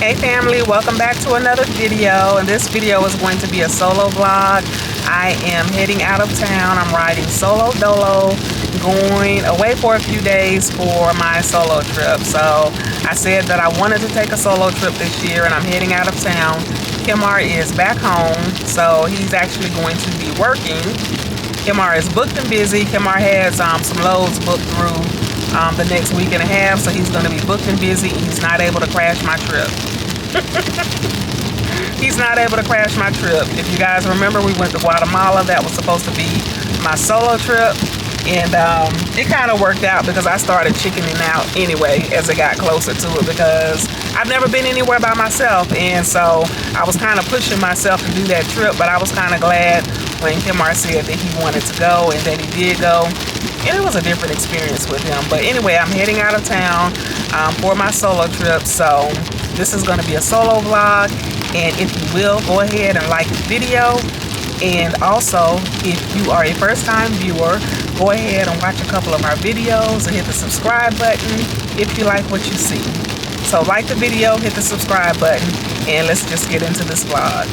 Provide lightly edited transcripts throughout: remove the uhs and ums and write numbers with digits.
Hey family, welcome back to another video, and this video is going to be a solo vlog. I am heading out of town. I'm riding solo dolo, going away for a few days for my solo trip. So I said that I wanted to take a solo trip this year, and I'm heading out of town. Kimar is back home, so he's actually going to be working. Kimar is booked and busy. Kimar has some loads booked through the next week and a half, so he's going to be booked and busy. He's not able to crash my trip. He's not able to crash my trip. If you guys remember, we went to Guatemala. That was supposed to be my solo trip, and it kind of worked out because I started chickening out anyway as it got closer to it, because I've never been anywhere by myself, and so I was kind of pushing myself to do that trip. But I was kind of glad when Kimar said that he wanted to go, and that he did go. And it was a different experience with him. But anyway, I'm heading out of town for my solo trip. So this is going to be a solo vlog. And if you will, go ahead and like the video. And also, if you are a first-time viewer, go ahead and watch a couple of our videos and hit the subscribe button if you like what you see. So like the video, hit the subscribe button, and let's just get into this vlog.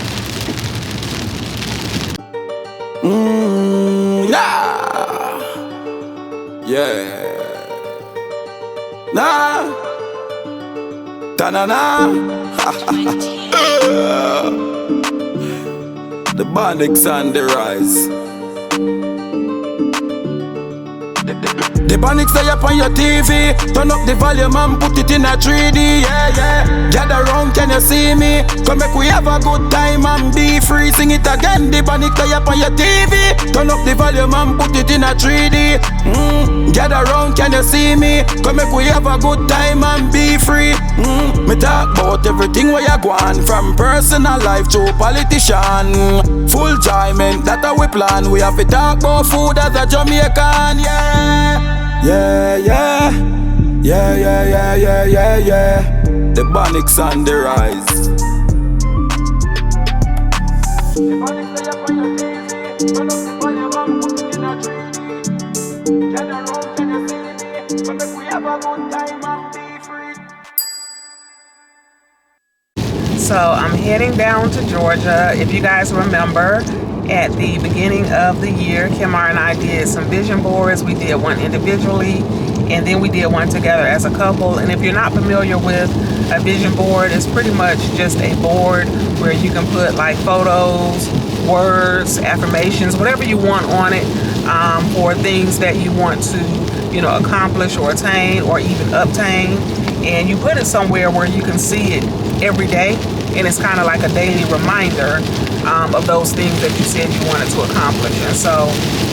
Yeah. Nah. Ta-na-na. The Bonnicks on the rise. The Bonnicks are up on your TV. Turn up the volume and put it in a 3D. Yeah, yeah. Gather round, can you see me? Come make we have a good time and be free. Sing it again. The Bonnicks are up on your TV. Turn up the volume and put it in a 3D. Gather round, can you see me? Come make we have a good time and be free. Me talk about everything where you gone, from personal life to politician. Full enjoyment, that we plan. We have to talk about food as a Jamaican. Yeah. Yeah, yeah, yeah, yeah, yeah, yeah, yeah, yeah. The Bonnicks on the rise. The Bonnicks are up on your TV. Turn up the volume and put it in a 3D. Gather round, can you see me? But make we have a good time and be free. So I'm heading down to Georgia. If you guys remember, at the beginning of the year, Kimar and I did some vision boards. We did one individually, and then we did one together as a couple. And if you're not familiar with a vision board, it's pretty much just a board where you can put like photos, words, affirmations, whatever you want on it, for things that you want to, you know, accomplish or attain or even obtain. And you put it somewhere where you can see it every day, and it's kind of like a daily reminder of those things that you said you wanted to accomplish. And so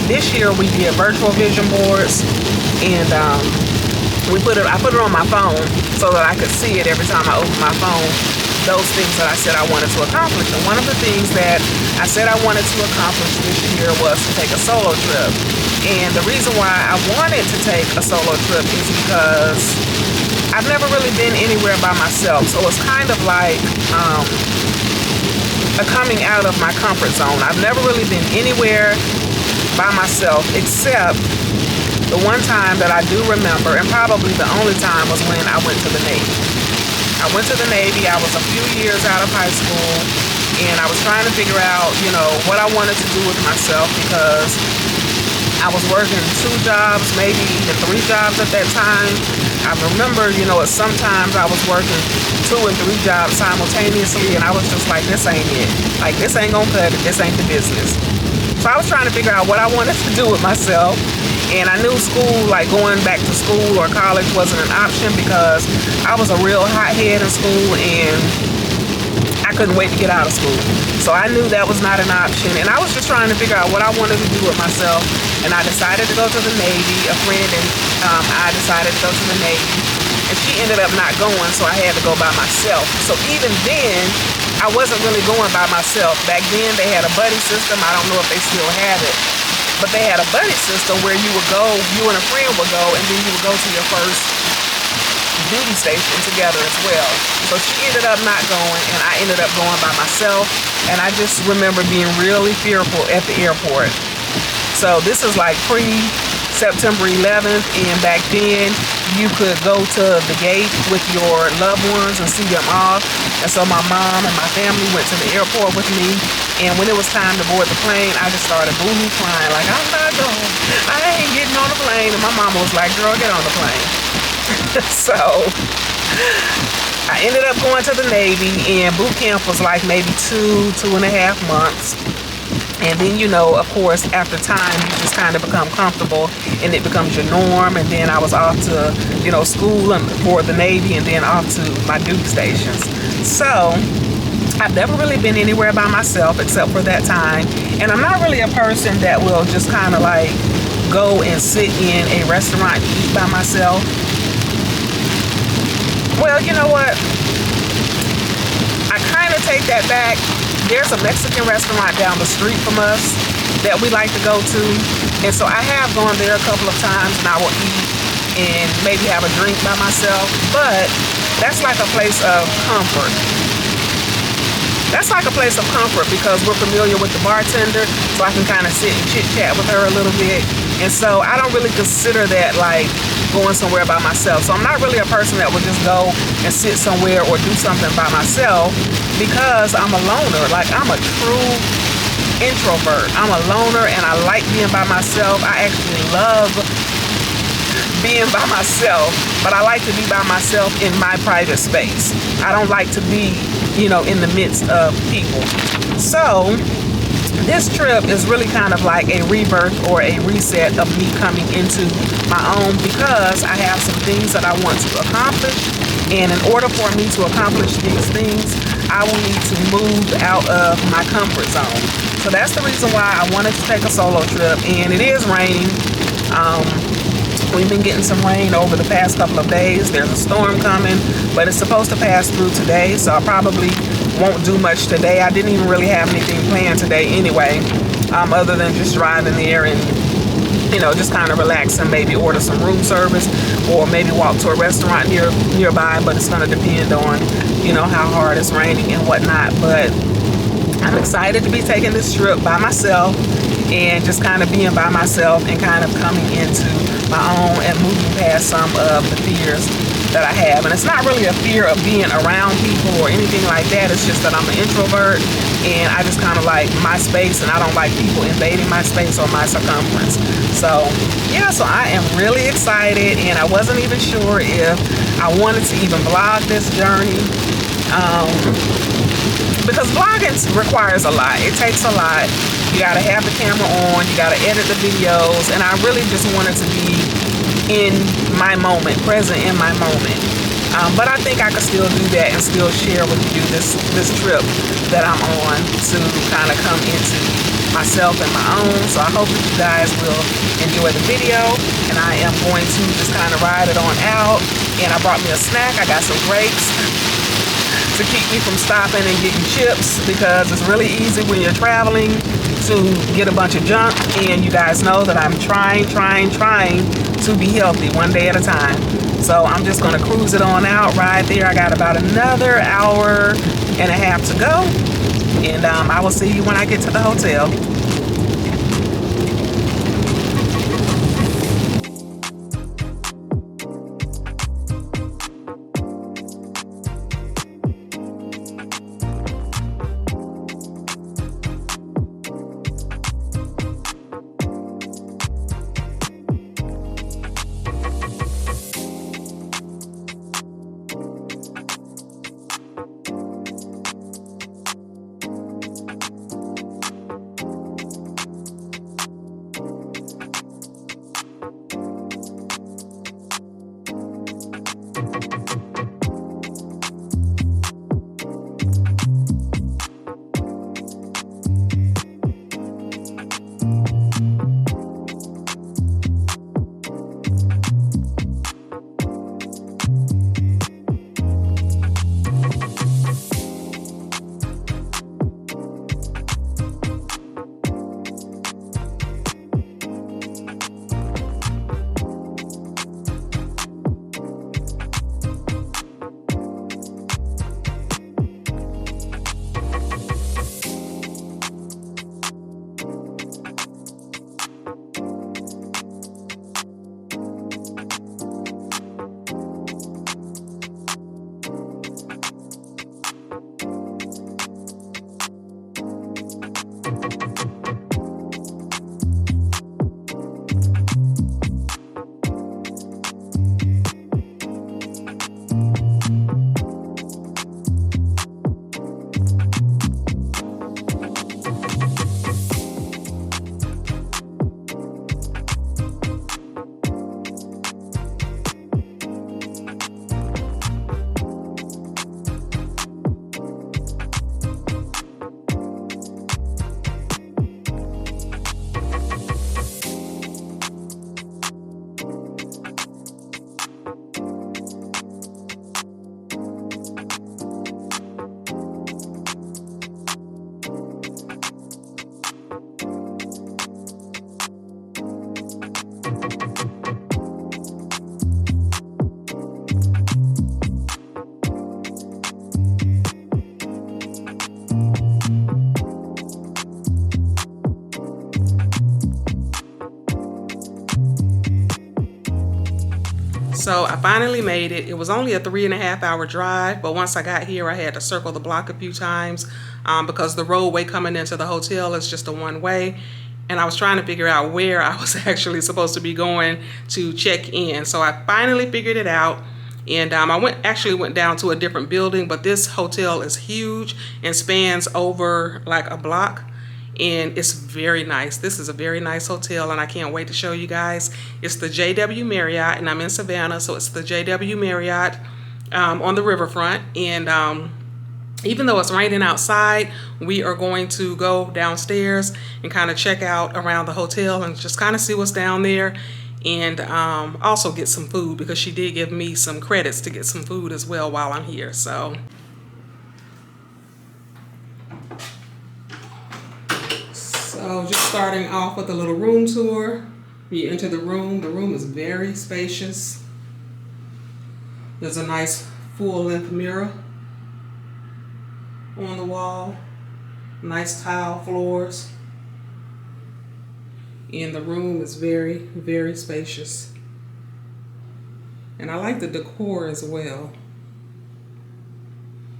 this year we did virtual vision boards, and I put it on my phone so that I could see it every time I open my phone, those things that I said I wanted to accomplish. And one of the things that I said I wanted to accomplish this year was to take a solo trip. And the reason why I wanted to take a solo trip is because I've never really been anywhere by myself. So it's kind of like a coming out of my comfort zone. I've never really been anywhere by myself, except the one time that I do remember, and probably the only time, was when I went to the Navy. I went to the Navy. I was a few years out of high school, and I was trying to figure out, you know, what I wanted to do with myself, because I was working 2 jobs, maybe even 3 jobs at that time. I remember, you know, sometimes I was working 2 and 3 jobs simultaneously, and I was just like, this ain't it. Like, this ain't gonna cut it. This ain't the business. So I was trying to figure out what I wanted to do with myself. And I knew school, like going back to school or college, wasn't an option, because I was a real hothead in school, and I couldn't wait to get out of school. So I knew that was not an option, and I was just trying to figure out what I wanted to do with myself. And I decided to go to the Navy. A friend and I decided to go to the Navy, and she ended up not going, so I had to go by myself. So even then, I wasn't really going by myself. Back then, they had a buddy system. I don't know if they still have it, but they had a buddy system where you would go, you and a friend would go, and then you would go to your first duty station together as well. So she ended up not going, and I ended up going by myself. And I just remember being really fearful at the airport. So this is like pre-September 11th, and back then you could go to the gate with your loved ones and see them off. And so my mom and my family went to the airport with me. And when it was time to board the plane, I just started boo-hoo crying, like, I'm not going. I ain't getting on the plane. And my mama was like, girl, get on the plane. So I ended up going to the Navy, and boot camp was like maybe 2.5 months. And then, of course, after time, you just kind of become comfortable and it becomes your norm. And then I was off to, school for the Navy and then off to my duty stations. So I've never really been anywhere by myself except for that time. And I'm not really a person that will just kind of like go and sit in a restaurant and eat by myself. Well, you know what? I kind of take that back. There's a Mexican restaurant down the street from us that we like to go to. And so I have gone there a couple of times, and I will eat and maybe have a drink by myself. But that's like a place of comfort. That's like a place of comfort because we're familiar with the bartender, so I can kind of sit and chit chat with her a little bit. And so I don't really consider that like going somewhere by myself. So I'm not really a person that will just go and sit somewhere or do something by myself because I'm a loner. Like, I'm a true introvert. I'm a loner and I like being by myself. I actually love being by myself, but I like to be by myself in my private space. I don't like to be, in the midst of people. So this trip is really kind of like a rebirth or a reset of me coming into my own because I have some things that I want to accomplish. And in order for me to accomplish these things, I will need to move out of my comfort zone. So that's the reason why I wanted to take a solo trip. And it is raining. We've been getting some rain over the past couple of days. There's a storm coming, but it's supposed to pass through today. So I probably won't do much today. I didn't even really have anything planned today anyway, other than just driving there and just kind of relax and maybe order some room service or maybe walk to a restaurant nearby. But it's going to depend on how hard it's raining and whatnot. But I'm excited to be taking this trip by myself and just kind of being by myself and kind of coming into my own and moving past some of the fears that I have. And it's not really a fear of being around people or anything like that. It's just that I'm an introvert and I just kind of like my space, and I don't like people invading my space or my circumference. So yeah, so I am really excited, and I wasn't even sure if I wanted to even vlog this journey because vlogging requires a lot. It takes a lot. You gotta have the camera on, you gotta edit the videos, and I really just wanted to be in my moment, present in my moment. But I think I could still do that and still share with you this trip that I'm on to kind of come into myself and my own. So I hope that you guys will enjoy the video, and I am going to just kind of ride it on out. And I brought me a snack. I got some grapes to keep me from stopping and getting chips because it's really easy when you're traveling to get a bunch of junk. And you guys know that I'm trying to be healthy one day at a time. So I'm just gonna cruise it on out right there. I got about another hour and a half to go, and I will see you when I get to the hotel. So I finally made it. It was only a 3.5-hour drive, but once I got here, I had to circle the block a few times because the roadway coming into the hotel is just a one-way. And I was trying to figure out where I was actually supposed to be going to check in. So I finally figured it out. And I actually went down to a different building, but this hotel is huge and spans over like a block. And it's very nice. This is a very nice hotel, and I can't wait to show you guys. It's the JW Marriott, and I'm in Savannah, so it's the JW Marriott on the Riverfront. And even though it's raining outside, we are going to go downstairs and kind of check out around the hotel and just kind of see what's down there, and also get some food because she did give me some credits to get some food as well while I'm here. So just starting off with a little room tour. You enter the room is very spacious. There's a nice full-length mirror on the wall, nice tile floors, and the room is very, very spacious. And I like the decor as well.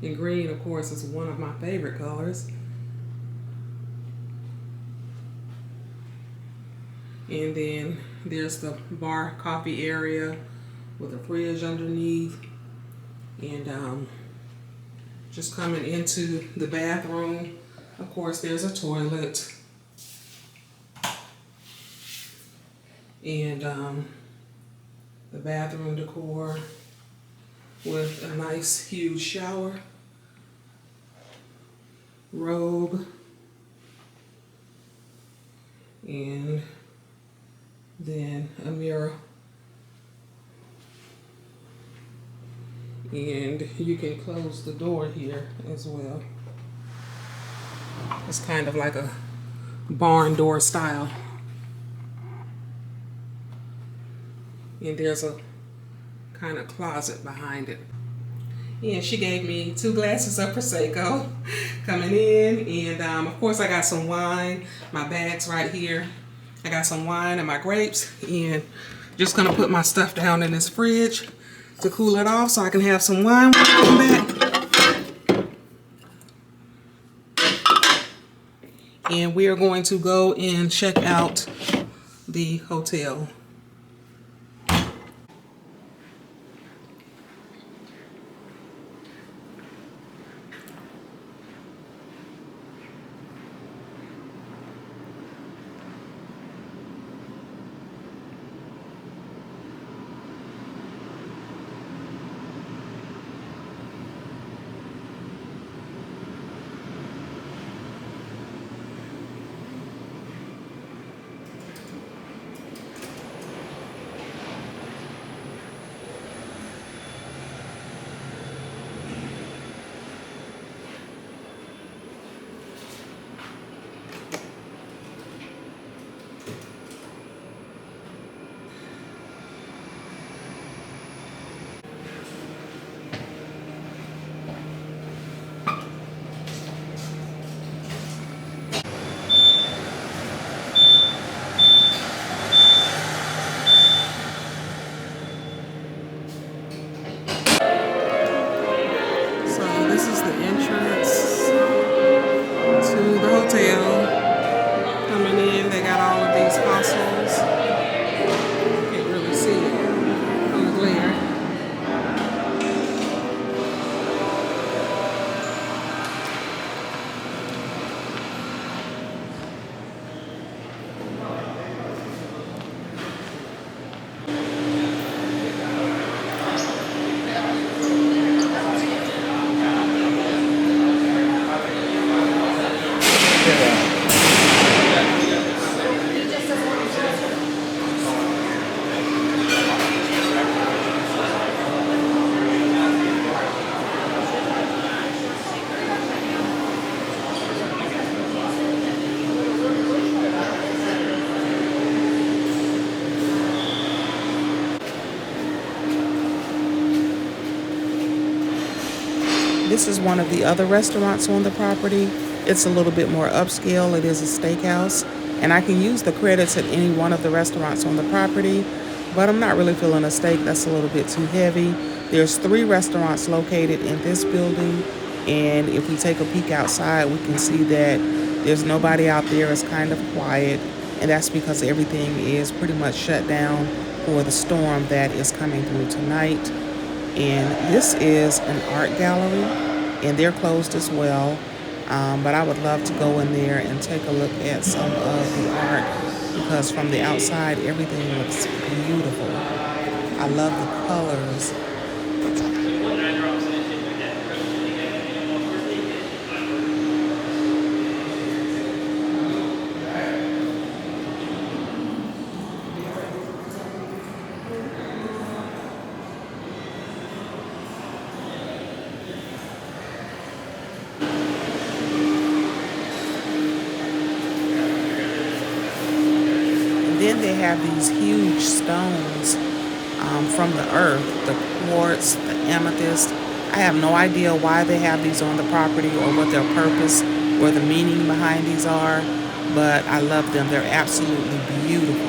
And green, of course, is one of my favorite colors. And then there's the bar coffee area with a fridge underneath. And just coming into the bathroom, of course, there's a toilet. And the bathroom decor with a nice huge shower, robe, and then a mirror. And you can close the door here as well. It's kind of like a barn door style. And there's a kind of closet behind it. And she gave me 2 glasses of Prosecco coming in. And of course I got some wine. My bag's right here. I got some wine and my grapes, and just gonna put my stuff down in this fridge to cool it off so I can have some wine when I come back. And we are going to go and check out the hotel. This is one of the other restaurants on the property. It's a little bit more upscale. It is a steakhouse, and I can use the credits at any one of the restaurants on the property, but I'm not really feeling a steak. That's a little bit too heavy. There's 3 restaurants located in this building, and if we take a peek outside, we can see that there's nobody out there. It's kind of quiet, and that's because everything is pretty much shut down for the storm that is coming through tonight. And this is an art gallery, and they're closed as well. But I would love to go in there and take a look at some of the art, because from the outside, everything looks beautiful. I love the colors. Then they have these huge stones from the earth, the quartz, the amethyst. I have no idea why they have these on the property or what their purpose or the meaning behind these are, but I love them. They're absolutely beautiful.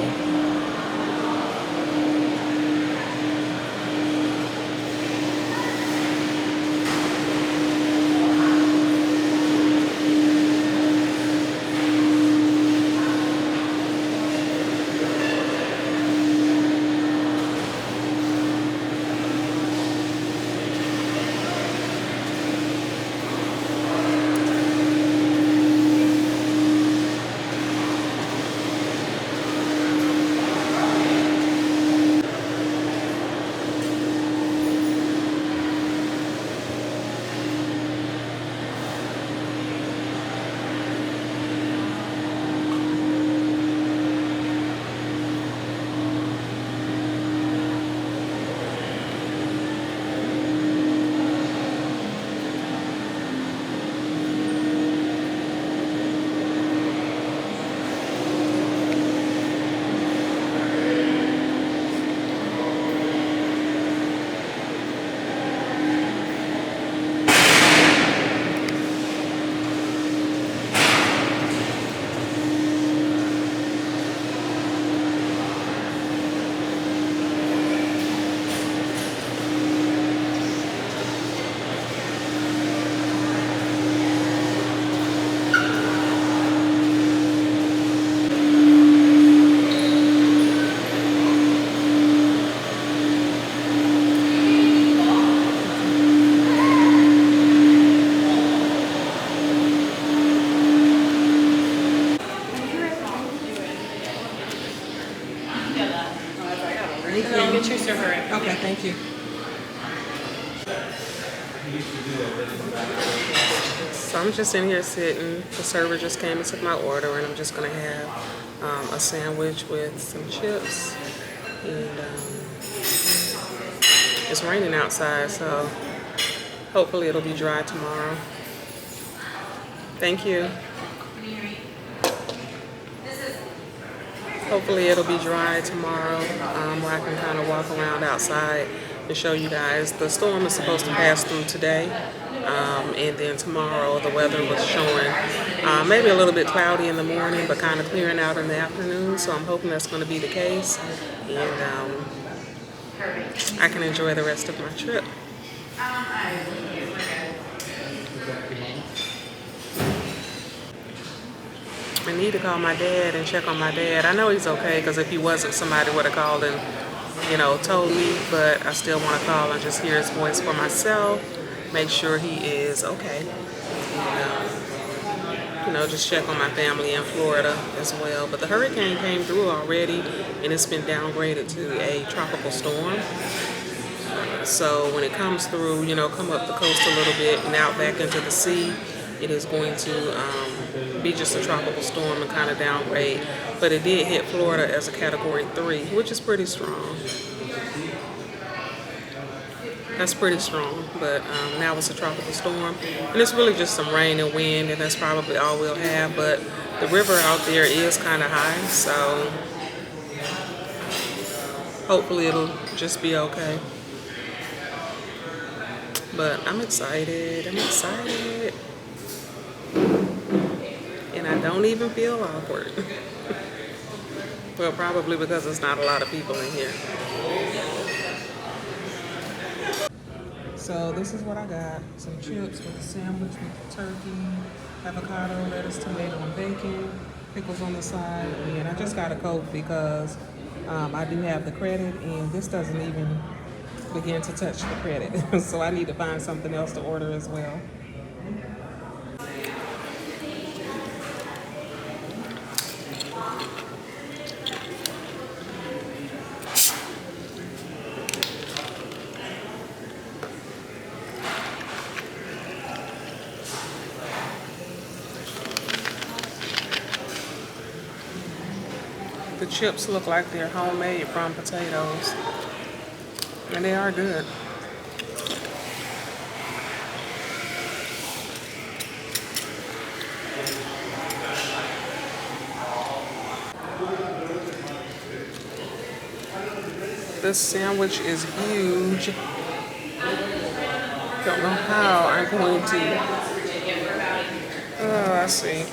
Okay, thank you. So I'm just in here sitting. The server just came and took my order, and I'm just gonna have a sandwich with some chips. And it's raining outside, so hopefully it'll be dry tomorrow. Thank you. Hopefully it'll be dry tomorrow, where I can kind of walk around outside and show you guys. The storm is supposed to pass through today, and then tomorrow the weather was showing maybe a little bit cloudy in the morning, but kind of clearing out in the afternoon. So I'm hoping that's going to be the case, and I can enjoy the rest of my trip. I need to call my dad and check on my dad. I know he's okay, because if he wasn't, somebody would have called and, told me, but I still want to call and just hear his voice for myself, make sure he is okay. And, just check on my family in Florida as well. But the hurricane came through already, and it's been downgraded to a tropical storm. So when it comes through, come up the coast a little bit and out back into the sea, it is going to be just a tropical storm and kind of downgrade. But it did hit Florida as a Category 3, which is pretty strong. That's pretty strong, but now it's a tropical storm. And it's really just some rain and wind, and that's probably all we'll have. But the river out there is kind of high, so hopefully it'll just be okay. But I'm excited. And I don't even feel awkward. Well, probably because there's not a lot of people in here. So this is what I got. Some chips with a sandwich with turkey, avocado, lettuce, tomato, and bacon. Pickles on the side. And I just got a Coke because I do have the credit, and this doesn't even begin to touch the credit. So I need to find something else to order as well. The chips look like they're homemade from potatoes, and they are good. This sandwich is huge. Don't know how I'm going to. Oh, I see.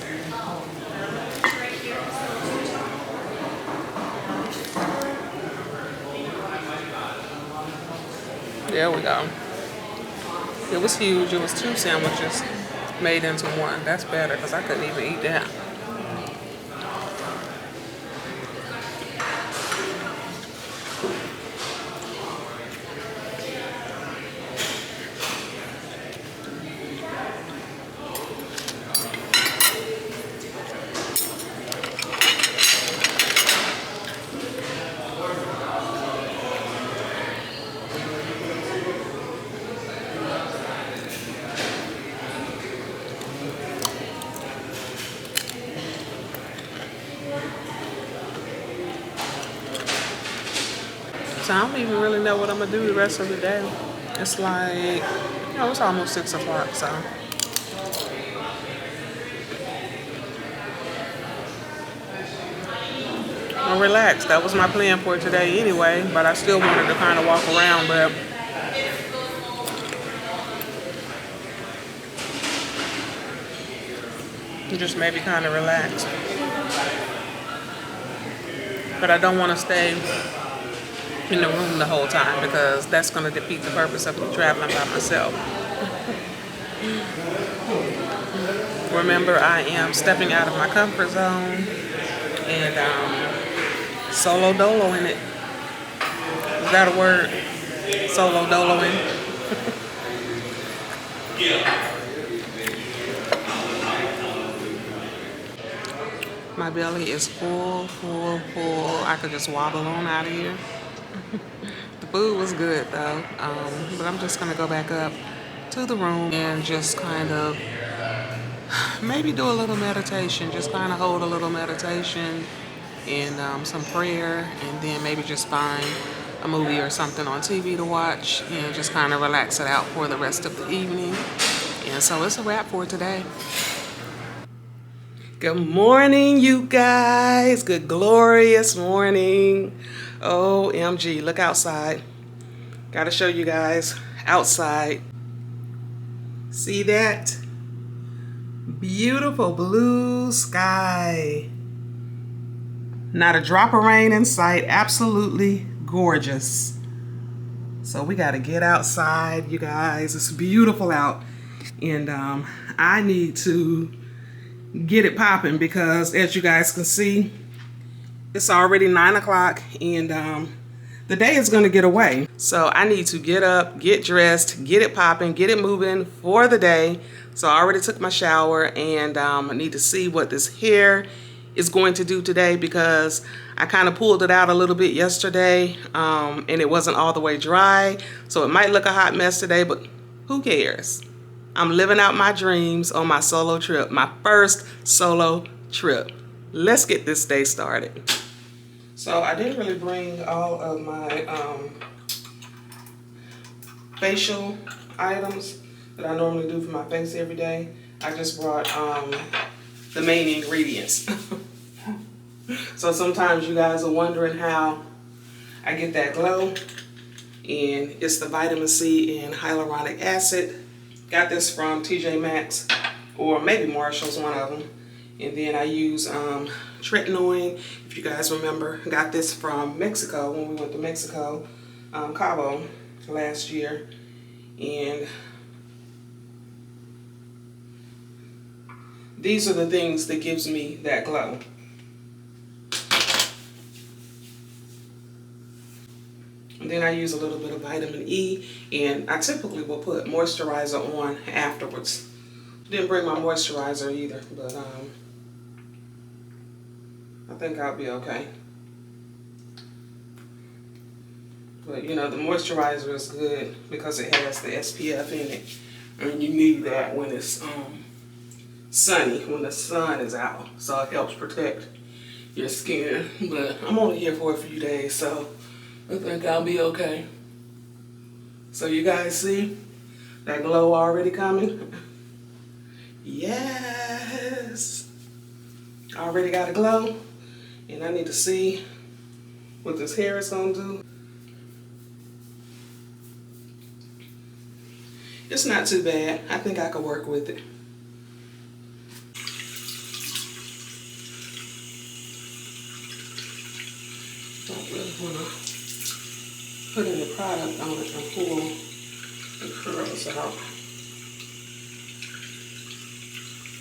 There we go. It was huge. It was 2 sandwiches made into one. That's better because I couldn't even eat that. So I don't even really know what I'm gonna do the rest of the day. It's like, it's almost 6 o'clock, so. I'm relaxed. That was my plan for today anyway, but I still wanted to kind of walk around, but it just made me kind of relaxed. But I don't want to stay in the room the whole time because that's going to defeat the purpose of me traveling by myself. Remember, I am stepping out of my comfort zone and solo doloing it. Is that a word? Solo doloing. My belly is full, full, full. I could just wobble on out of here. The food was good though, but I'm just gonna go back up to the room and just kind of maybe do a little meditation, just kind of hold a little meditation and some prayer, and then maybe just find a movie or something on TV to watch and just kind of relax it out for the rest of the evening. And so it's a wrap for today. Good morning, you guys. Good glorious morning. OMG, look outside. Gotta show you guys outside. See that? Beautiful blue sky. Not a drop of rain in sight. Absolutely gorgeous. So we gotta get outside, you guys. It's beautiful out. And I need to get it popping because as you guys can see, it's already 9 o'clock and the day is going to get away. So I need to get up, get dressed, get it popping, get it moving for the day. So I already took my shower and I need to see what this hair is going to do today because I kind of pulled it out a little bit yesterday and it wasn't all the way dry. So it might look a hot mess today, but who cares? I'm living out my dreams on my solo trip, my first solo trip. Let's get this day started. So I didn't really bring all of my facial items that I normally do for my face every day. I just brought the main ingredients. So sometimes you guys are wondering how I get that glow, and it's the vitamin C and hyaluronic acid. Got this from TJ Maxx or maybe Marshall's, one of them. And then I use tretinoin. If you guys remember, I got this from Mexico when we went to Mexico, Cabo last year. And these are the things that gives me that glow. And then I use a little bit of vitamin E, and I typically will put moisturizer on afterwards. Didn't bring my moisturizer either, but I think I'll be okay. But you know, the moisturizer is good because it has the SPF in it, and you need that when it's sunny, when the sun is out, so it helps protect your skin. But I'm only here for a few days, so I think I'll be okay. So you guys see that glow already coming? Yes, I already got a glow, and I need to see what this hair is gonna do. It's not too bad. I think I could work with it. Don't really want to put any product on it and pull the curls out.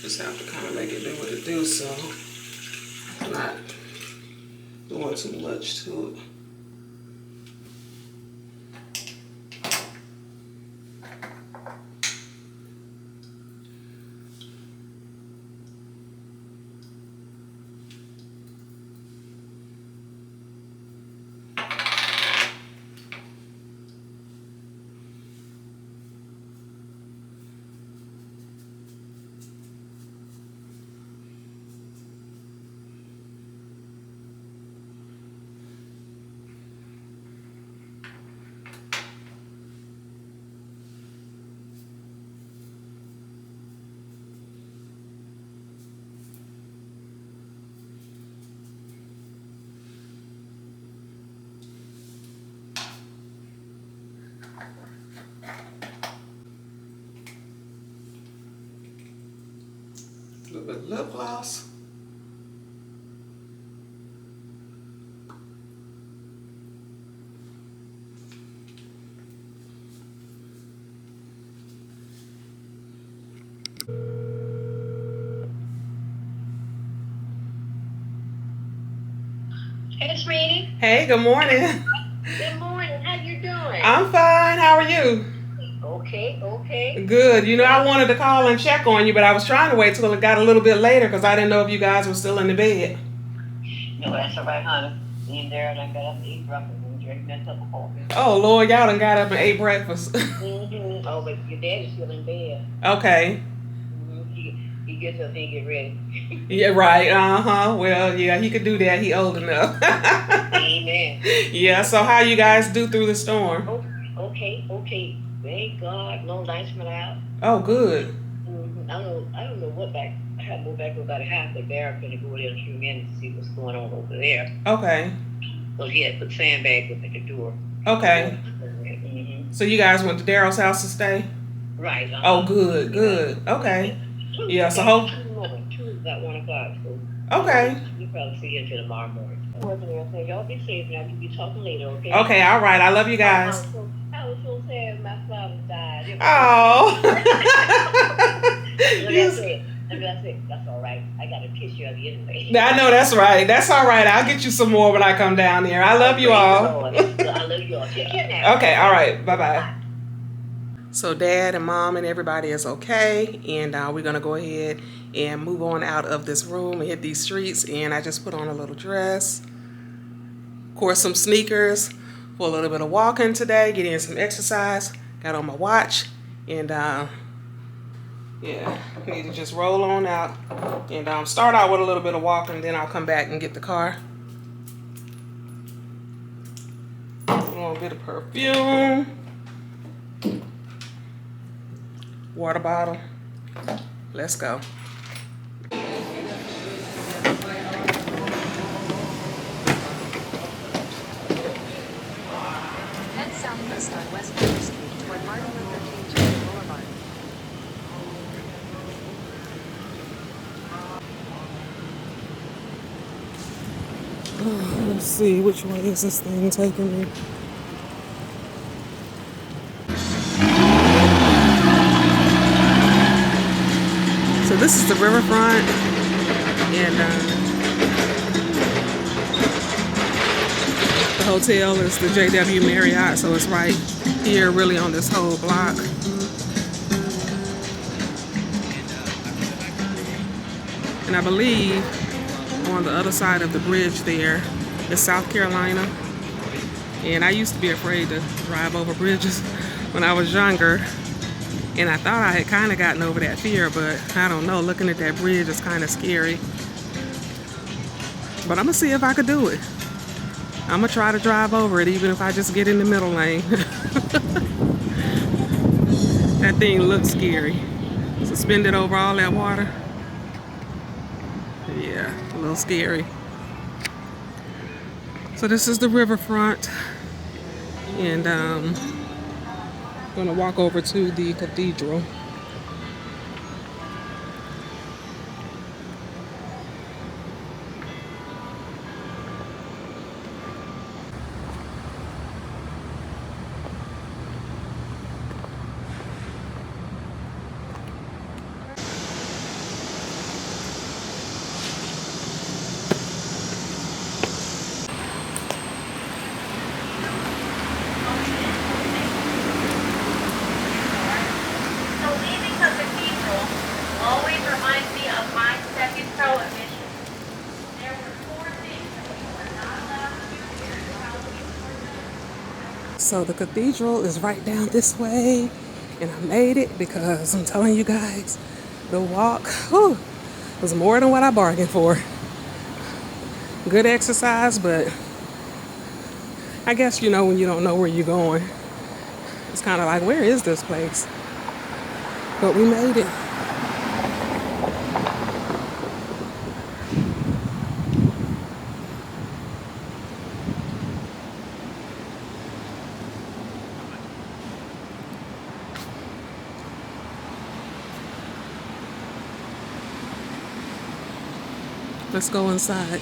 Just have to kind of make it do what it do, so I'm not doing too much to it. A little bit of lip gloss. Hey, sweetie. Hey, good morning. Good morning. How you doing? I'm fine. How are you? Okay. Good. You know, I wanted to call and check on you, but I was trying to wait till it got a little bit later because I didn't know if you guys were still in the bed. No, that's all right, honey. Me and Darren done got up and eat breakfast and drank that cup of coffee. Oh, Lord, y'all done got up and ate breakfast. Mm-hmm. Oh, but your dad is still in bed. Okay. He gets up and get ready. Yeah, right. Well, yeah, he could do that. He old enough. Amen. Yeah, so how you guys do through the storm? Okay. Thank God, no lights went out. Oh, good. Mm-hmm. I don't know what back. I had to go back about a half, but Darren's gonna go there in a few minutes to see what's going on over there. Okay. So he had to put sandbags up at the door. Okay. Mm-hmm. So you guys went to Daryl's house to stay? Right. Oh, good. Okay. Yeah, so hope. Two at 1 o'clock. So Okay. you probably see him till tomorrow morning. Y'all be safe now. We'll be talking later, okay? Okay, all right. I love you guys. I was so sad when my father died. Oh. I said, that's all right. I got a picture of you anyway. I know that's right. That's all right. I'll get you some more when I come down there. I love you all. I love you all. Take care now. Okay, all right. Bye-bye. So Dad and Mom and everybody is okay, and we're going to go ahead and move on out of this room and hit these streets. And I just put on a little dress, of course some sneakers for a little bit of walking today, getting in some exercise. Got on my watch, and yeah, I need to just roll on out and start out with a little bit of walking, then I'll come back and get the car. A little bit of perfume. Water bottle. Let's go. Head southwest on West Water Street toward Martin Luther King Jr. Boulevard. Let's see, which way is this thing taking me? So this is the Riverfront, and the hotel is the JW Marriott, so it's right here really on this whole block. And I believe on the other side of the bridge there is South Carolina. And I used to be afraid to drive over bridges when I was younger. And I thought I had kind of gotten over that fear, but I don't know. Looking at that bridge is kind of scary. But I'm going to see if I could do it. I'm going to try to drive over it, even if I just get in the middle lane. That thing looks scary. Suspended over all that water. Yeah, a little scary. So this is the Riverfront. And I'm going to walk over to the cathedral. So leaving the cathedral always reminds me of my second prohibition. There were 4 things that we were not allowed to do here in Halloween. So the cathedral is right down this way, and I made it because I'm telling you guys, the walk was more than what I bargained for. Good exercise, but I guess you know when you don't know where you're going, it's kind of like, where is this place? But we made it. Let's go inside.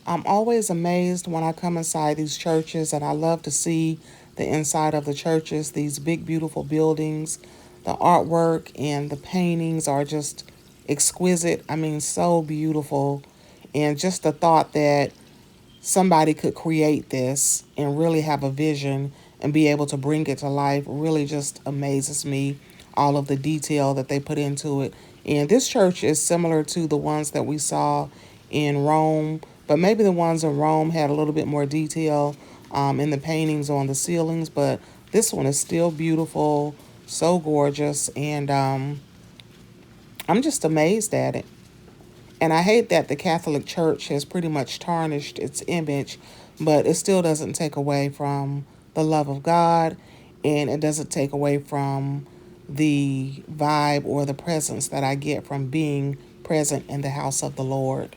I'm always amazed when I come inside these churches, and I love to see the inside of the churches, these big, beautiful buildings. The artwork and the paintings are just exquisite. I mean, so beautiful. And just the thought that somebody could create this and really have a vision and be able to bring it to life really just amazes me. All of the detail that they put into it. And this church is similar to the ones that we saw in Rome, but maybe the ones in Rome had a little bit more detail in the paintings on the ceilings, but this one is still beautiful, so gorgeous, and I'm just amazed at it. And I hate that the Catholic Church has pretty much tarnished its image, but it still doesn't take away from the love of God, and it doesn't take away from the vibe or the presence that I get from being present in the house of the Lord.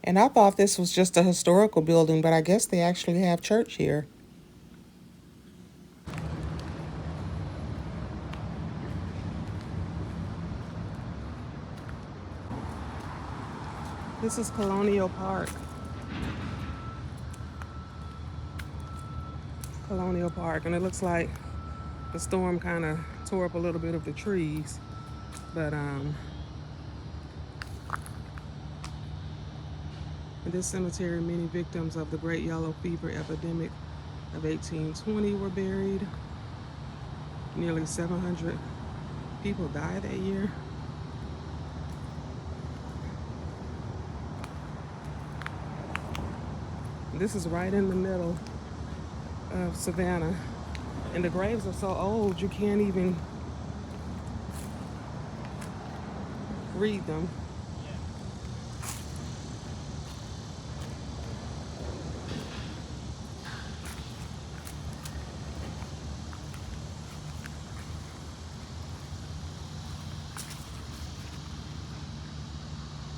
And I thought this was just a historical building, but I guess they actually have church here. This is Colonial Park. Colonial Park, and it looks like the storm kind of tore up a little bit of the trees, but in this cemetery, many victims of the Great Yellow Fever epidemic of 1820 were buried. Nearly 700 people died that year. This is right in the middle of Savannah, and the graves are so old you can't even read them.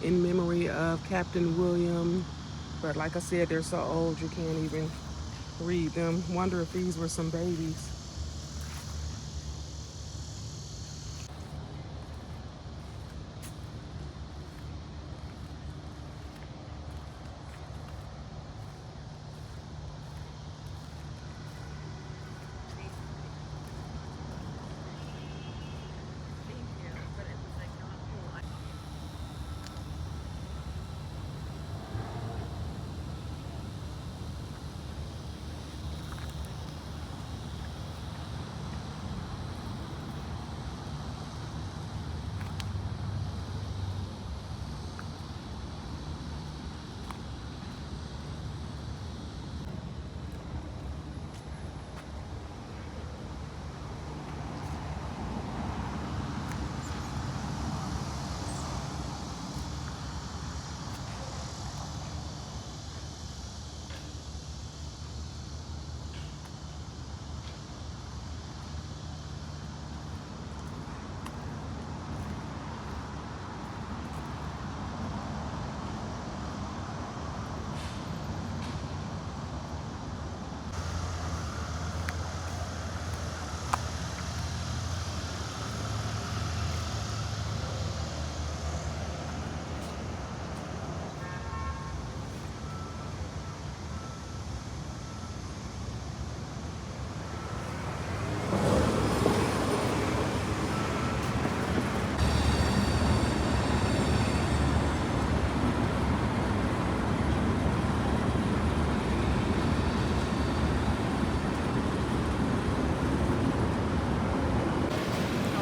In memory of Captain William, but like I said, they're so old you can't even read them. Wonder if these were some babies.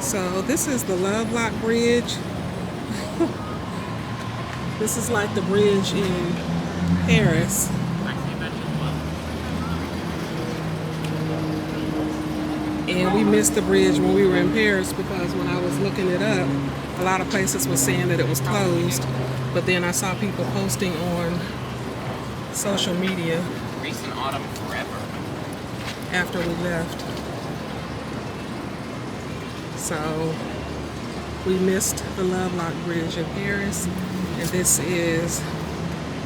So this is the Lovelock Bridge. This is like the bridge in Paris. And we missed the bridge when we were in Paris because when I was looking it up, a lot of places were saying that it was closed. But then I saw people posting on social media Recent autumn forever. after we left. So we missed the Lovelock Bridge in Paris, and this is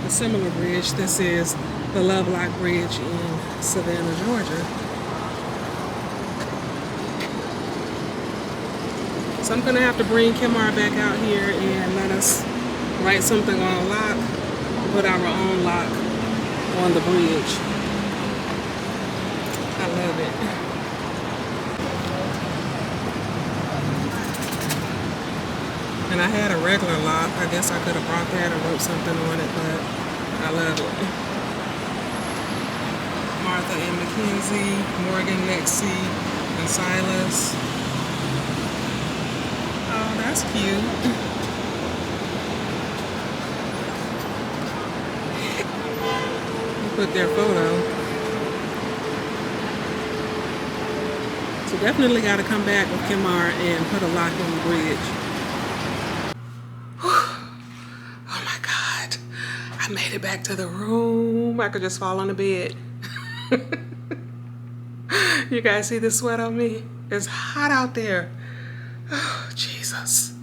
a similar bridge. This is the Lovelock Bridge in Savannah, Georgia. So I'm gonna have to bring Kimar back out here and let us write something on a lock, put our own lock on the bridge. I love it. And I had a regular lock. I guess I could have brought that and wrote something on it, but I love it. Martha and Mackenzie, Morgan, Lexi, and Silas. Oh, that's cute. Put their photo. So definitely got to come back with Kimar and put a lock on the bridge. I made it back to the room. I could just fall on the bed. You guys see the sweat on me? It's hot out there. Oh, Jesus.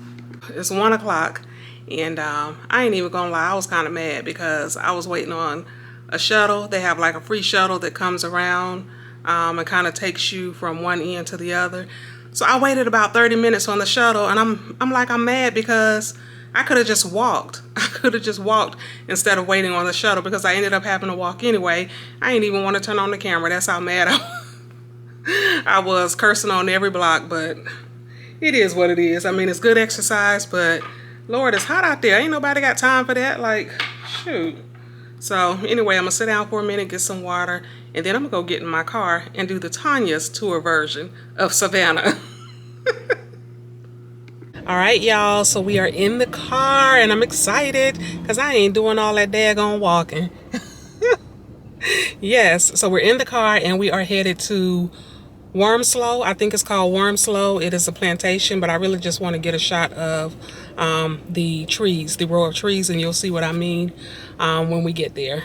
It's 1 o'clock, and I ain't even gonna lie, I was kind of mad because I was waiting on a shuttle. They have like a free shuttle that comes around and kind of takes you from one end to the other. So I waited about 30 minutes on the shuttle, and I'm mad because I could have just walked. I could have just walked instead of waiting on the shuttle because I ended up having to walk anyway. I didn't even want to turn on the camera. That's how mad I was, cursing on every block, but it is what it is. I mean, it's good exercise, but Lord, it's hot out there. Ain't nobody got time for that. Like, shoot. So anyway, I'm gonna sit down for a minute, get some water, and then I'm gonna go get in my car and do the Tonya's tour version of Savannah. All right, y'all, so we are in the car and I'm excited because I ain't doing all that daggone walking. Yes, so we're in the car and we are headed to Wormslow. I think it's called Wormslow. It is a plantation, but I really just want to get a shot of the trees, the row of trees, and you'll see what I mean when we get there.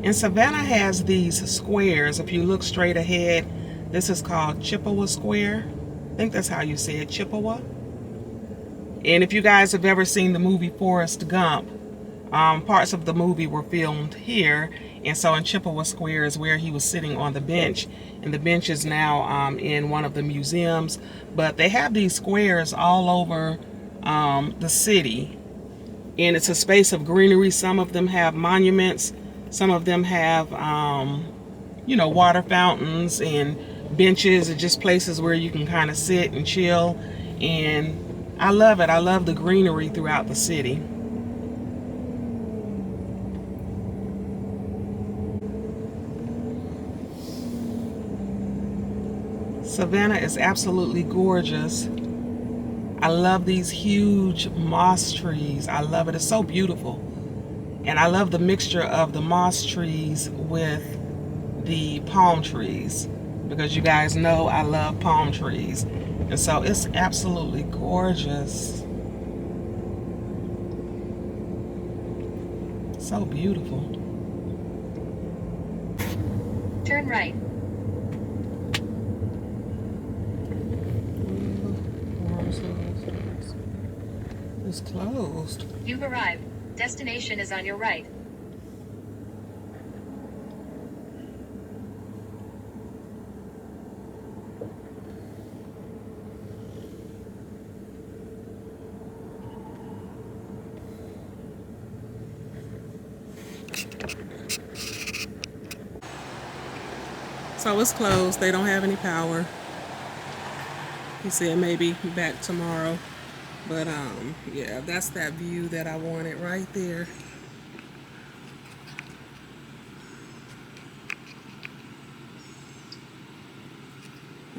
And Savannah has these squares. If you look straight ahead, this is called Chippewa Square. I think that's how you say it, Chippewa. And if you guys have ever seen the movie Forrest Gump, parts of the movie were filmed here. And so in Chippewa Square is where he was sitting on the bench. And the bench is now in one of the museums. But they have these squares all over the city. And it's a space of greenery. Some of them have monuments. Some of them have, you know, water fountains and benches and just places where you can kind of sit and chill. And I love it. I love the greenery throughout the city. Savannah is absolutely gorgeous. I love these huge moss trees. I love it. It's so beautiful. And I love the mixture of the moss trees with the palm trees, because you guys know I love palm trees. And so it's absolutely gorgeous. So beautiful. Turn right. It's closed. You've arrived. Destination is on your right. So it's closed. They don't have any power. He said maybe back tomorrow. But yeah, that's that view that I wanted right there.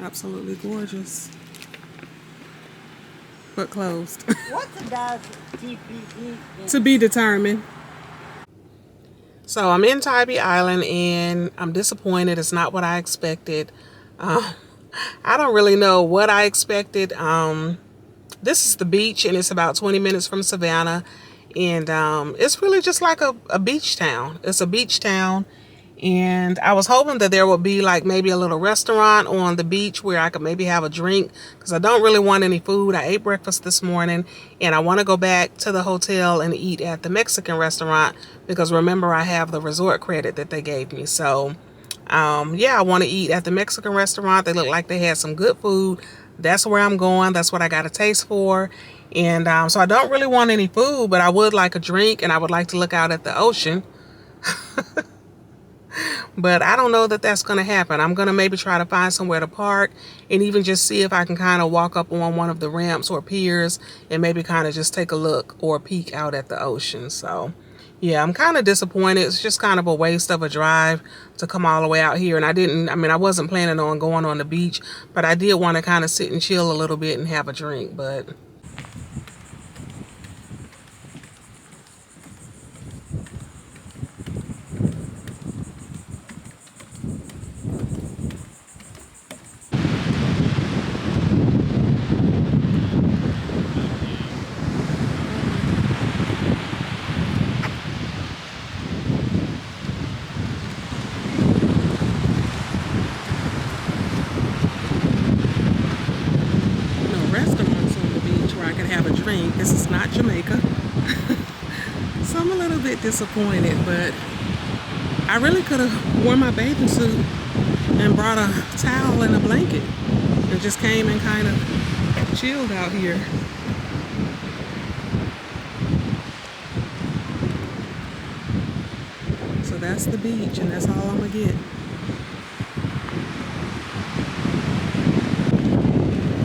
Absolutely gorgeous. But closed. What does TPE? To be determined. So I'm in Tybee Island and I'm disappointed. It's not what I expected. I don't really know what I expected. This is the beach and it's about 20 minutes from Savannah. And it's really just like a beach town. It's a beach town. And I was hoping that there would be like maybe a little restaurant on the beach where I could maybe have a drink, because I don't really want any food. I ate breakfast this morning and I want to go back to the hotel and eat at the Mexican restaurant, because remember I have the resort credit that they gave me. So yeah, I want to eat at the Mexican restaurant. They look like they had some good food. That's where I'm going. That's what I got a taste for. And so I don't really want any food, but I would like a drink and I would like to look out at the ocean. But I don't know that that's going to happen. I'm going to maybe try to find somewhere to park and even just see if I can kind of walk up on one of the ramps or piers and maybe kind of just take a look or peek out at the ocean. So yeah, I'm kind of disappointed. It's just kind of a waste of a drive to come all the way out here. And I wasn't planning on going on the beach, but I did want to kind of sit and chill a little bit and have a drink. But drink. This is not Jamaica. So I'm a little bit disappointed, but I really could have worn my bathing suit and brought a towel and a blanket and just came and kind of chilled out here. So that's the beach, and that's all I'm gonna get.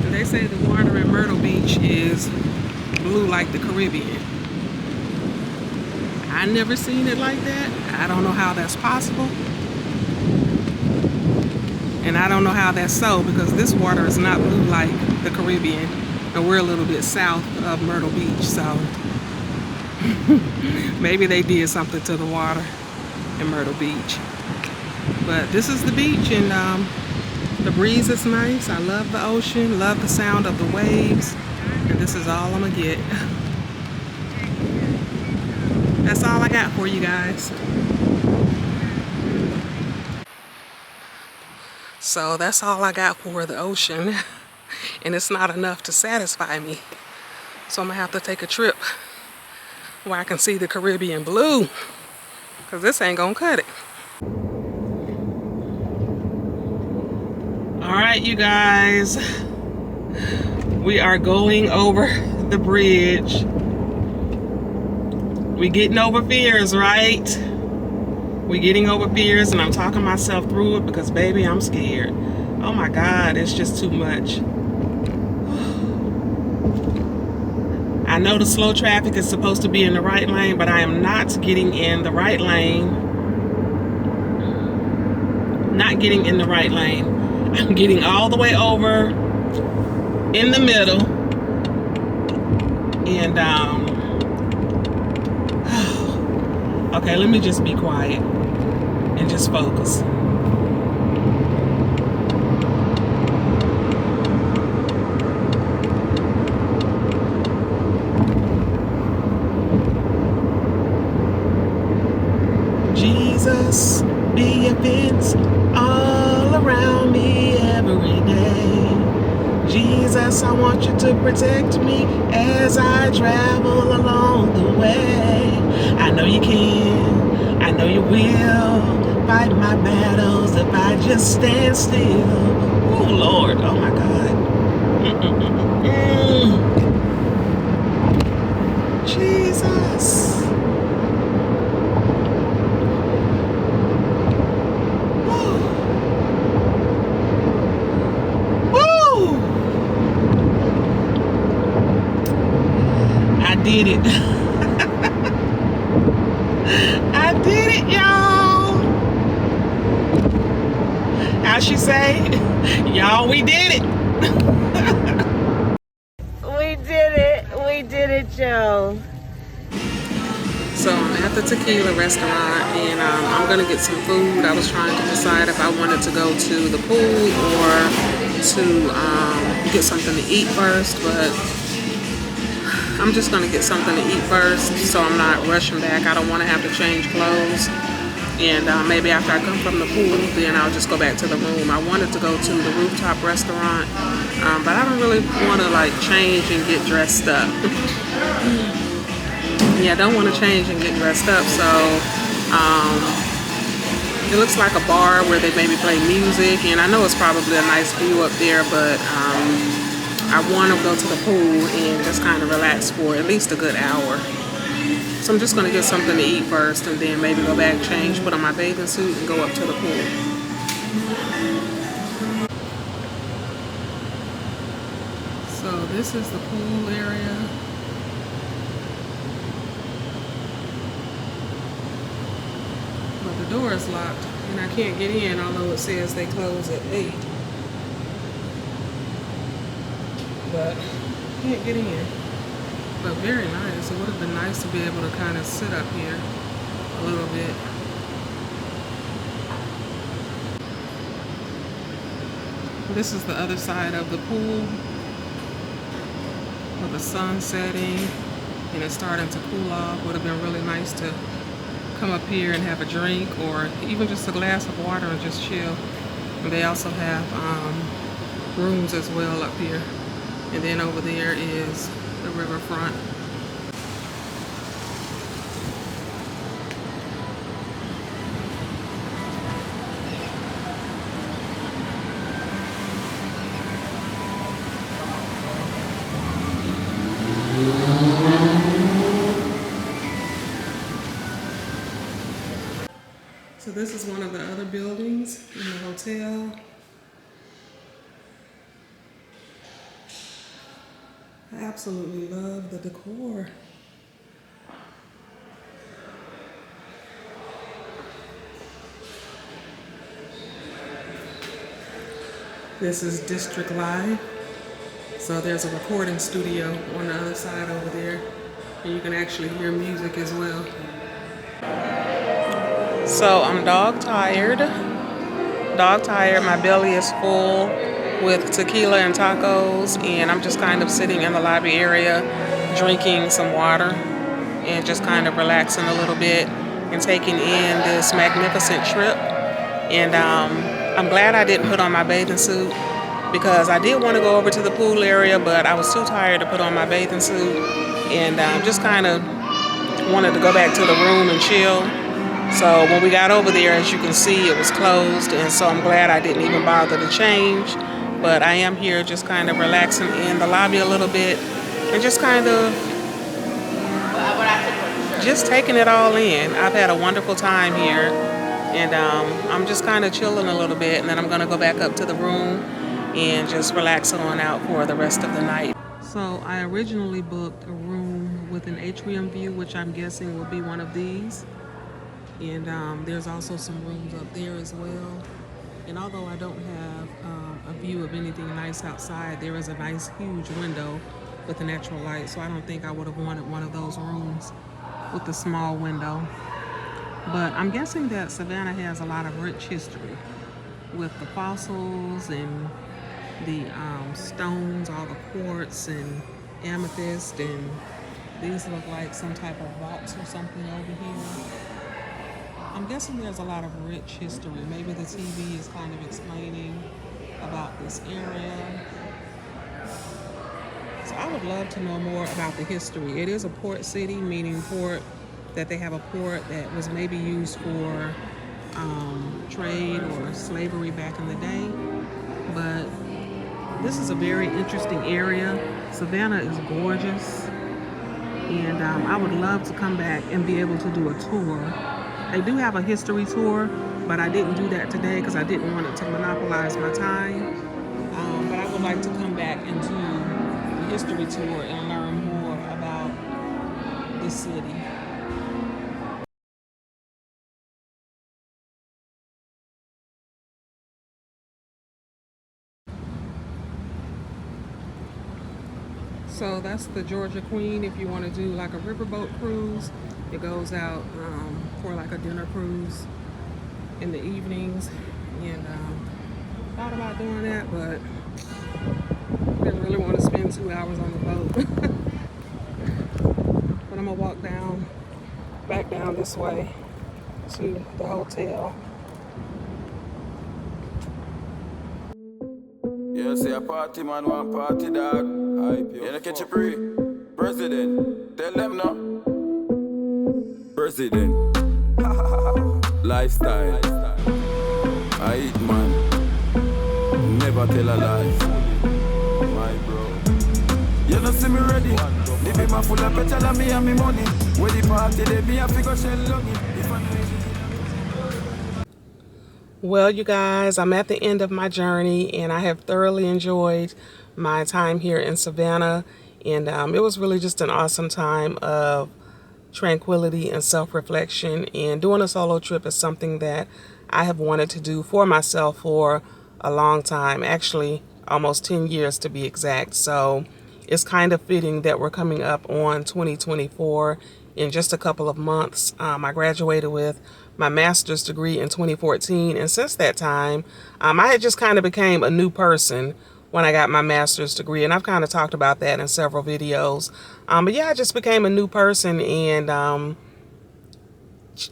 And they say the water in Myrtle Beach is blue like the Caribbean. I never seen it like that. I don't know how that's possible. And I don't know how that's so, because this water is not blue like the Caribbean. And we're a little bit south of Myrtle Beach, so maybe they did something to the water in Myrtle Beach. But this is the beach, and the breeze is nice. I love the ocean, love the sound of the waves. And this is all I'm gonna get. That's all I got for you guys. So that's all I got for the ocean. And it's not enough to satisfy me. So I'm gonna have to take a trip where I can see the Caribbean blue, because this ain't gonna cut it. All right, you guys. We are going over the bridge. We getting over fears, right? We getting over fears, and I'm talking myself through it because, baby, I'm scared. Oh my God, it's just too much. I know the slow traffic is supposed to be in the right lane, but I am not getting in the right lane. Not getting in the right lane. I'm getting all the way over in the middle. And, okay, let me just be quiet and just focus. Jesus, be a fence all around me every day. Jesus, I want you to protect me as I travel along the way. I know you can, I know you will fight my battles if I just stand still. Oh Lord, oh my God. Jesus. Did it. I did it, y'all. How she say? Y'all, we did it. We did it. We did it, Joe. So I'm at the tequila restaurant, and I'm gonna get some food. I was trying to decide if I wanted to go to the pool or to get something to eat first, but I'm just gonna get something to eat first, so I'm not rushing back. I don't want to have to change clothes, and maybe after I come from the pool, then I'll just go back to the room. I wanted to go to the rooftop restaurant, but I don't really want to like change and get dressed up. Yeah, I don't want to change and get dressed up, so it looks like a bar where they maybe play music, and I know it's probably a nice view up there, but I want to go to the pool and just kind of relax for at least a good hour. So I'm just going to get something to eat first, and then maybe go back, change, put on my bathing suit, and go up to the pool. So this is the pool area. But the door is locked, and I can't get in, although it says they close at 8. But can't get in. But very nice. It would have been nice to be able to kind of sit up here a little bit. This is the other side of the pool with the sun setting, and it's starting to cool off. Would have been really nice to come up here and have a drink, or even just a glass of water and just chill. And they also have rooms as well up here. And then over there is the riverfront. So this is one of the other buildings in the hotel. I absolutely love the decor. This is District Live. So there's a recording studio on the other side over there. And you can actually hear music as well. So I'm dog tired. My belly is full with tequila and tacos, and I'm just kind of sitting in the lobby area drinking some water and just kind of relaxing a little bit and taking in this magnificent trip. And I'm glad I didn't put on my bathing suit because I did want to go over to the pool area, but I was too tired to put on my bathing suit, and just kind of wanted to go back to the room and chill. So when we got over there, as you can see, it was closed, and so I'm glad I didn't even bother to change. But I am here just kind of relaxing in the lobby a little bit and just kind of just taking it all in. I've had a wonderful time here, and I'm just kind of chilling a little bit, and then I'm going to go back up to the room and just relax on out for the rest of the night. So I originally booked a room with an atrium view, which I'm guessing will be one of these. And there's also some rooms up there as well. And although I don't have a view of anything nice outside, there is a nice huge window with a natural light. So I don't think I would have wanted one of those rooms with the small window. But I'm guessing that Savannah has a lot of rich history with the fossils and the stones, all the quartz and amethyst. And these look like some type of vaults or something over here. I'm guessing there's a lot of rich history. Maybe the TV is kind of explaining about this area. So I would love to know more about the history. It is a port city, meaning port, that they have a port that was maybe used for trade or slavery back in the day. But this is a very interesting area. Savannah is gorgeous. And I would love to come back and be able to do a tour. They do have a history tour, but I didn't do that today because I didn't want it to monopolize my time. But I would like to come back and do the history tour and learn more about this city. So that's the Georgia Queen. If you want to do like a riverboat cruise, it goes out for like a dinner cruise in the evenings. And thought about doing that, but didn't really want to spend 2 hours on the boat. But I'm gonna walk back down this way to the hotel. You say a party man want party dog. You know catch a free president. Tell them no. President. Lifestyle. I eat man. Never tell a lie. My bro. You don't see me ready. The be my full of petrol and me and me money. Where the party they me have to go shell lucky. Well, you guys, I'm at the end of my journey, and I have thoroughly enjoyed my time here in Savannah. And it was really just an awesome time of tranquility and self-reflection. And doing a solo trip is something that I have wanted to do for myself for a long time, actually almost 10 years to be exact. So it's kind of fitting that we're coming up on 2024 in just a couple of months. I graduated with my master's degree in 2014, and since that time I had just kind of became a new person when I got my master's degree, and I've kind of talked about that in several videos. But yeah, I just became a new person and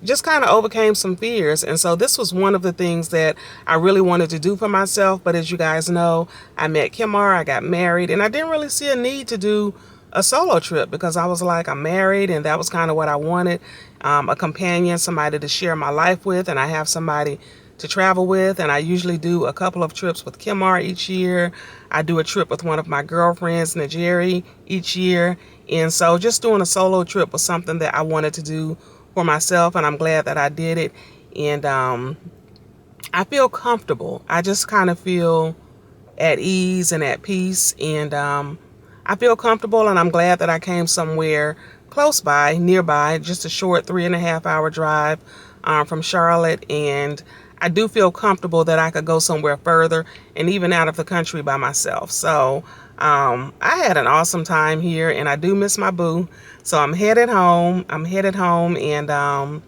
just kind of overcame some fears. And so this was one of the things that I really wanted to do for myself. But as you guys know, I met Kimar, I got married, and I didn't really see a need to do a solo trip because I was like, I'm married and that was kind of what I wanted. A companion, somebody to share my life with, and I have somebody to travel with. And I usually do a couple of trips with Kimar each year. I do a trip with one of my girlfriends, Najeri, each year. And so just doing a solo trip was something that I wanted to do for myself, and I'm glad that I did it. And I feel comfortable. I just kind of feel at ease and at peace, and I feel comfortable, and I'm glad that I came somewhere close by, nearby, just a short 3.5 hour drive from Charlotte. And I do feel comfortable that I could go somewhere further and even out of the country by myself. So I had an awesome time here, and I do miss my boo. So I'm headed home. And I'm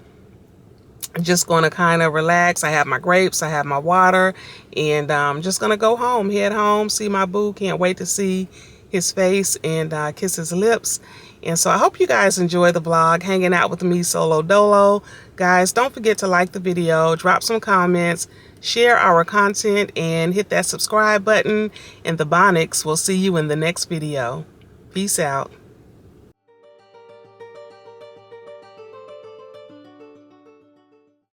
just going to kind of relax. I have my grapes, I have my water, and I'm just going to go home, head home, see my boo. Can't wait to see his face and kiss his lips. And so I hope you guys enjoy the vlog, hanging out with me solo dolo. Guys, don't forget to like the video, drop some comments, share our content, and hit that subscribe button. And the Bonnicks will see you in the next video. Peace out.